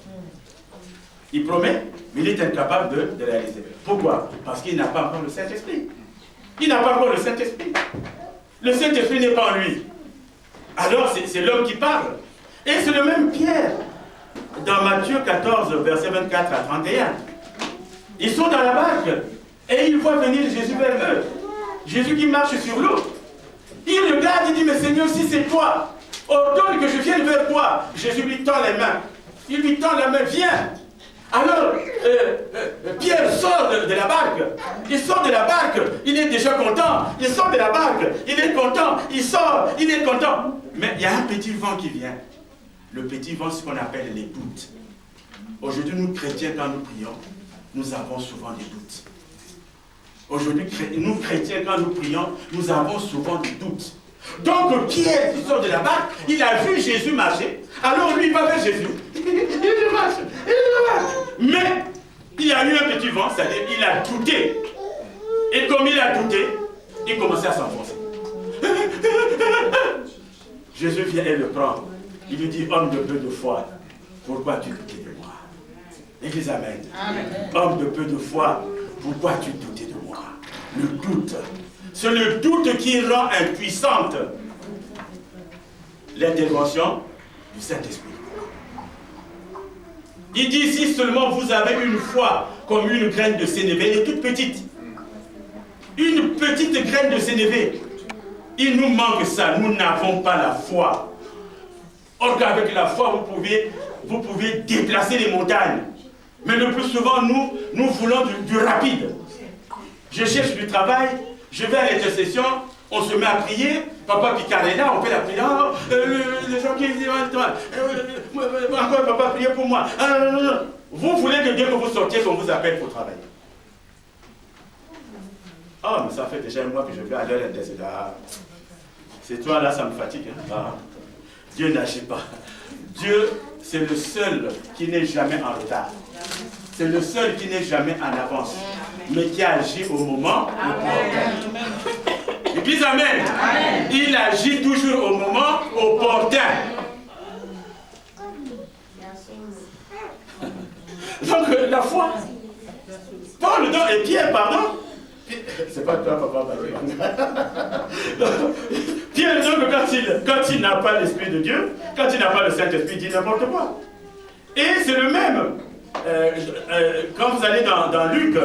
Il promet, mais il est incapable de réaliser. Pourquoi? Parce qu'il n'a pas encore le Saint-Esprit. Il n'a pas encore le Saint-Esprit. Le Saint-Esprit n'est pas en lui. Alors c'est l'homme qui parle. Et c'est le même Pierre. Dans Matthieu 14, versets 24 à 31. Ils sont dans la barque et ils voient venir Jésus vers eux. Jésus qui marche sur l'eau. Il regarde, il dit, mais Seigneur, si c'est toi, ordonne que je vienne vers toi. Jésus lui tend les mains. Il lui tend la main, viens. Alors, Pierre sort de la barque. Il sort de la barque. Il est déjà content. Il sort de la barque. Il est content. Il sort. Il est content. Mais il y a un petit vent qui vient. Le petit vent, c'est ce qu'on appelle les doutes. Aujourd'hui, nous chrétiens, quand nous prions, nous avons souvent des doutes. Aujourd'hui, nous chrétiens, quand nous prions, nous avons souvent des doutes. Donc, Pierre, qui sort de la barque, il a vu Jésus marcher. Alors, lui, il va vers Jésus. Il marche. Mais, il y a eu un petit vent, c'est-à-dire, il a douté. Et comme il a douté, il commençait à s'enfoncer. Jésus vient et le prend. Il lui dit, homme de peu de foi, pourquoi tu doutais de moi? L'Église, amen. Homme de peu de foi, pourquoi tu doutais de moi? Le doute. C'est le doute qui rend impuissante l'intervention du Saint-Esprit. Il dit, si seulement vous avez une foi comme une graine de sénévé, elle est toute petite. Une petite graine de sénévé. Il nous manque ça, nous n'avons pas la foi. Or qu'avec la foi, vous pouvez déplacer les montagnes. Mais le plus souvent, nous voulons du rapide. Je cherche du travail, je vais à l'intercession, on se met à prier, papa Picarella, on fait la prière, les gens qui disent, encore papa, priez pour moi. Vous voulez que Dieu que vous sortiez, qu'on vous appelle pour travailler. Ah, mais ça fait déjà un mois que je vais à l'heure d'intercession. C'est toi là, ça me fatigue. Hein? Dieu n'agit pas. Dieu, c'est le seul qui n'est jamais en retard. C'est le seul qui n'est jamais en avance, mais qui agit au moment opportun. Église, amen. Il agit toujours au moment opportun. Donc, la foi. Paul et Pierre, pardon. C'est pas toi, papa. Pierre, donc, quand il n'a pas l'Esprit de Dieu, quand il n'a pas le Saint-Esprit, il dit n'importe quoi. Et c'est le même. Quand vous allez dans Luc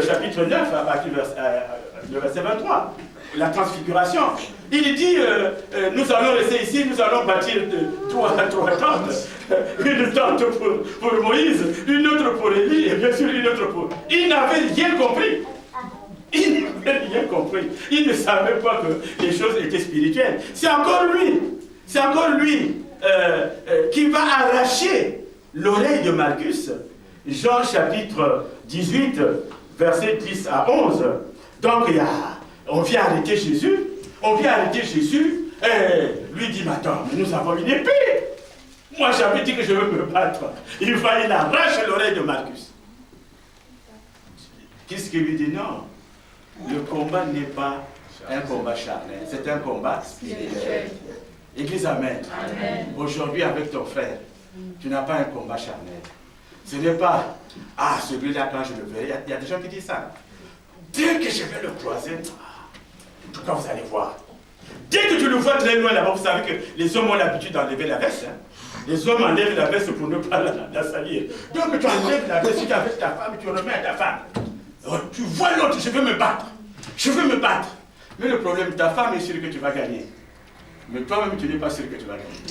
chapitre 9, le verset 23, la transfiguration, il dit, nous allons rester ici, nous allons bâtir trois tentes, une tente pour Moïse, une autre pour Élie, et bien sûr une autre pour... Il n'avait rien compris. Il n'avait rien compris. Il ne savait pas que les choses étaient spirituelles. C'est encore lui qui va arracher l'oreille de Malchus. Jean chapitre 18, verset 10 à 11. Donc on vient arrêter Jésus. Et lui dit, mais attends, nous avons une épée. Moi j'avais dit que je veux me battre. Il arrache l'oreille de Malchus. Qu'est-ce qu'il lui dit? Non. Le combat n'est pas un combat charnel, c'est un combat spirituel. Église, amen. Aujourd'hui, avec ton frère, tu n'as pas un combat charnel. Ce n'est pas, celui-là, quand je le verrai, il y a des gens qui disent ça. Dès que je vais le croiser, en tout cas, vous allez voir. Dès que tu le vois très loin là-bas, vous savez que les hommes ont l'habitude d'enlever la veste. Hein? Les hommes enlèvent la veste pour ne pas la salir. Donc, tu enlèves la veste, tu es avec ta femme, tu remets à ta femme. Tu vois l'autre, je veux me battre. Mais le problème, ta femme est sûre que tu vas gagner. Mais toi-même, tu n'es pas sûr que tu vas gagner.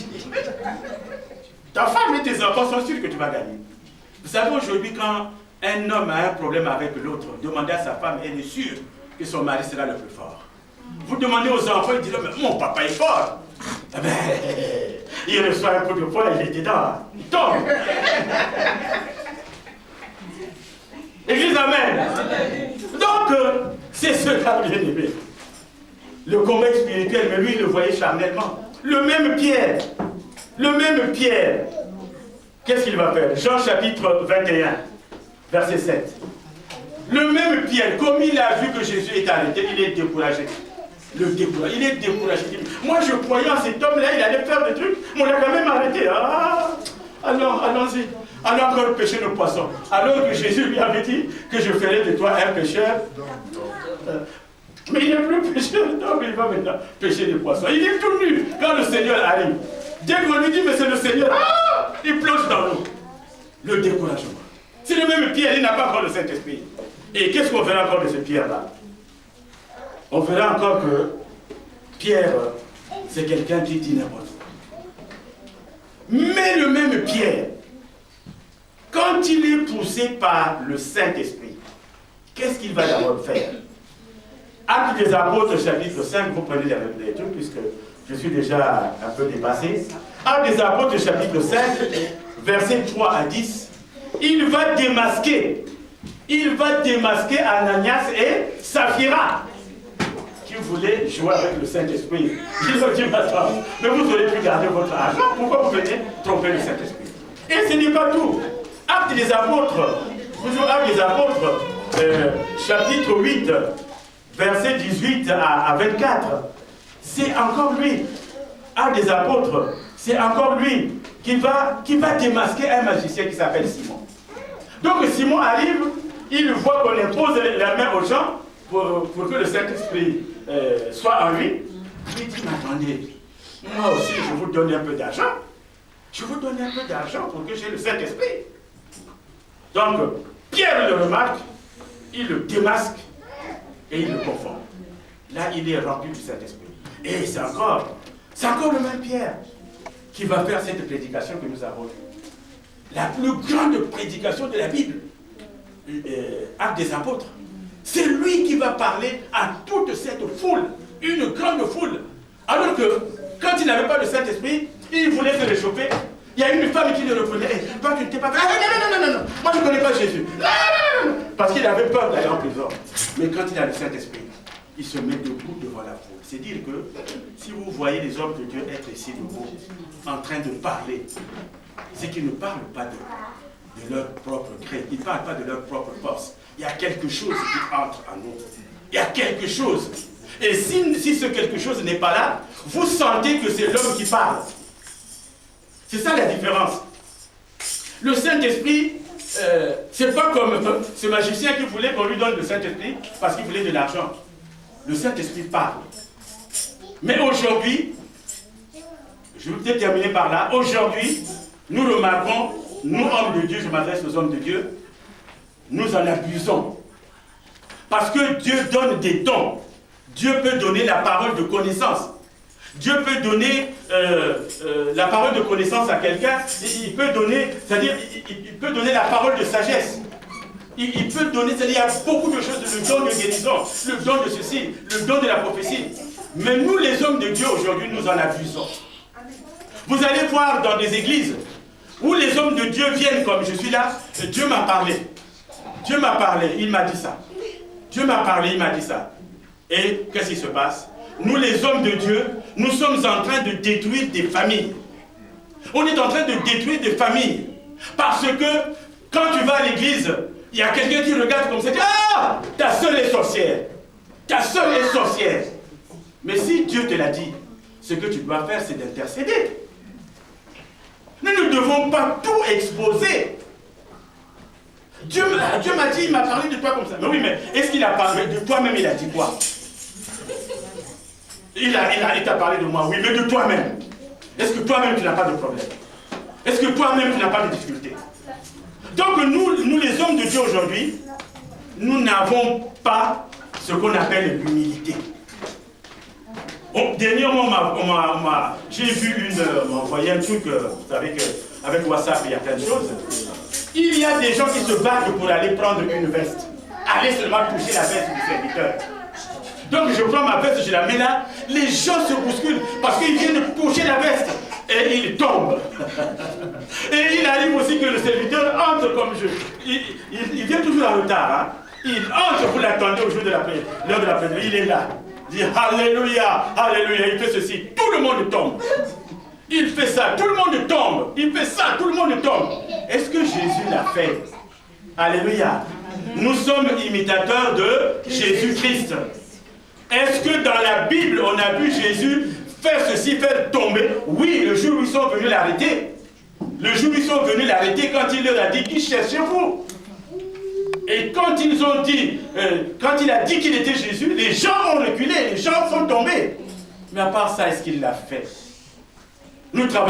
Ta femme et tes enfants sont sûrs que tu vas gagner. Vous savez, aujourd'hui, quand un homme a un problème avec l'autre, demandez à sa femme, elle est sûre que son mari sera le plus fort. Vous demandez aux enfants, ils disent, mais mon papa est fort. Eh bien, il reçoit un peu de poids, il est dedans. Il tombe. Église, amen. Donc, c'est cela, bien aimé. Le combat spirituel, mais lui, il le voyait charnellement. Le même Pierre, qu'est-ce qu'il va faire? Jean chapitre 21, verset 7. Le même Pierre, comme il a vu que Jésus est arrêté, il est découragé. Le découragé. Il est découragé. Moi, je croyais en cet homme-là, il allait faire des trucs, mais on l'a quand même arrêté. Ah, allons-y. Alors encore pêcher le poisson. Alors que Jésus lui avait dit que je ferai de toi un pêcheur. Mais il n'est plus pêcheur d'homme, il va maintenant pêcher des poissons. Il est tout nu quand le Seigneur arrive. Dès qu'on lui dit, mais c'est le Seigneur, il plonge dans l'eau. Le découragement. C'est le même Pierre, il n'a pas encore le Saint-Esprit. Et qu'est-ce qu'on verra encore de ce Pierre-là? On verra encore que Pierre, c'est quelqu'un qui dit n'importe quoi. Mais le même Pierre, quand il est poussé par le Saint-Esprit, qu'est-ce qu'il va d'abord faire? Actes des Apôtres, chapitre 5, vous prenez les trucs, puisque je suis déjà un peu dépassé. Actes des Apôtres, chapitre 5, versets 3 à 10, il va démasquer Ananias et Saphira, qui voulaient jouer avec le Saint-Esprit. Ils ont dit, mais vous aurez pu garder votre argent, pourquoi vous venez tromper le Saint-Esprit? Et ce n'est pas tout. Actes des Apôtres, toujours Actes des Apôtres, chapitre 8, verset 18 à 24, c'est encore lui. Actes des Apôtres, c'est encore lui qui va démasquer un magicien qui s'appelle Simon. Donc Simon arrive, il voit qu'on impose la main aux gens pour que le Saint-Esprit soit en lui. Il dit, mais attendez, moi aussi je vous donne un peu d'argent. Je vous donne un peu d'argent pour que j'ai le Saint-Esprit. Donc, Pierre le remarque, il le démasque et il le confond. Là, il est rempli du Saint-Esprit. Et c'est encore le même Pierre qui va faire cette prédication que nous avons eue. La plus grande prédication de la Bible, Actes des Apôtres. C'est lui qui va parler à toute cette foule, une grande foule. Alors que, quand il n'avait pas le Saint-Esprit, il voulait se réchauffer. Il y a une femme qui le reprenait. Hey, toi, tu ne t'es pas... non, moi je ne connais pas Jésus. Non. Parce qu'il avait peur d'aller en prison. Mais quand il a le Saint-Esprit, il se met debout devant la foule. C'est dire que, si vous voyez les hommes de Dieu être ici debout, en train de parler, c'est qu'ils ne parlent pas de leur propre gré. Ils ne parlent pas de leur propre force. Il y a quelque chose qui entre en nous. Il y a quelque chose. Et si ce quelque chose n'est pas là, vous sentez que c'est l'homme qui parle. C'est ça la différence. Le Saint-Esprit, c'est pas comme ce magicien qui voulait qu'on lui donne le Saint-Esprit parce qu'il voulait de l'argent. Le Saint-Esprit parle. Mais aujourd'hui, je vais peut-être terminer par là, aujourd'hui, nous remarquons, nous hommes de Dieu, je m'adresse aux hommes de Dieu, nous en abusons. Parce que Dieu donne des dons. Dieu peut donner la parole de connaissance. Dieu peut donner la parole de connaissance à quelqu'un. Il peut donner, c'est-à-dire, il peut donner la parole de sagesse. Il peut donner, c'est-à-dire, il y a beaucoup de choses, le don de guérison, le don de ceci, le don de la prophétie. Mais nous, les hommes de Dieu, aujourd'hui, nous en abusons. Vous allez voir dans des églises où les hommes de Dieu viennent comme je suis là, Dieu m'a parlé. Dieu m'a parlé, il m'a dit ça. Dieu m'a parlé, il m'a dit ça. Et qu'est-ce qui se passe? Nous, les hommes de Dieu, nous sommes en train de détruire des familles. On est en train de détruire des familles. Parce que quand tu vas à l'église, il y a quelqu'un qui regarde comme ça et dit, ah, ta sœur est sorcière. Ta sœur est sorcière. Mais si Dieu te l'a dit, ce que tu dois faire, c'est d'intercéder. Nous ne devons pas tout exposer. Dieu m'a dit, il m'a parlé de toi comme ça. Mais oui, mais est-ce qu'il a parlé de toi-même? Il a dit quoi? Il t'a parlé de moi, oui, mais de toi-même. Est-ce que toi-même, tu n'as pas de problème? Est-ce que toi-même, tu n'as pas de difficulté? Donc, nous les hommes de Dieu aujourd'hui, nous n'avons pas ce qu'on appelle l'humilité. Dernièrement, j'ai vu on m'a envoyé un truc, vous savez qu'avec WhatsApp, il y a plein de choses. Il y a des gens qui se battent pour aller prendre une veste. Aller seulement toucher la veste du serviteur. Donc je prends ma veste, je la mets là, les gens se bousculent parce qu'ils viennent de toucher la veste et ils tombent. Et il arrive aussi que le serviteur entre comme je. Il vient toujours en retard. Hein. Il entre, vous l'attendez au jour de la prière, l'heure de la prière, il est là. Il dit Alléluia, Alléluia, il fait ceci, tout le monde tombe. Il fait ça, tout le monde tombe. Il fait ça, tout le monde tombe. Est-ce que Jésus l'a fait? Alléluia. Nous sommes imitateurs de Jésus-Christ. Est-ce que dans la Bible, on a vu Jésus faire ceci, faire tomber? Oui, le jour où ils sont venus l'arrêter. Le jour où ils sont venus l'arrêter, quand il leur a dit qu'il cherchait vous. Et quand ils ont dit, quand il a dit qu'il était Jésus, les gens ont reculé, les gens sont tombés. Mais à part ça, est-ce qu'il l'a fait? Nous travaillons.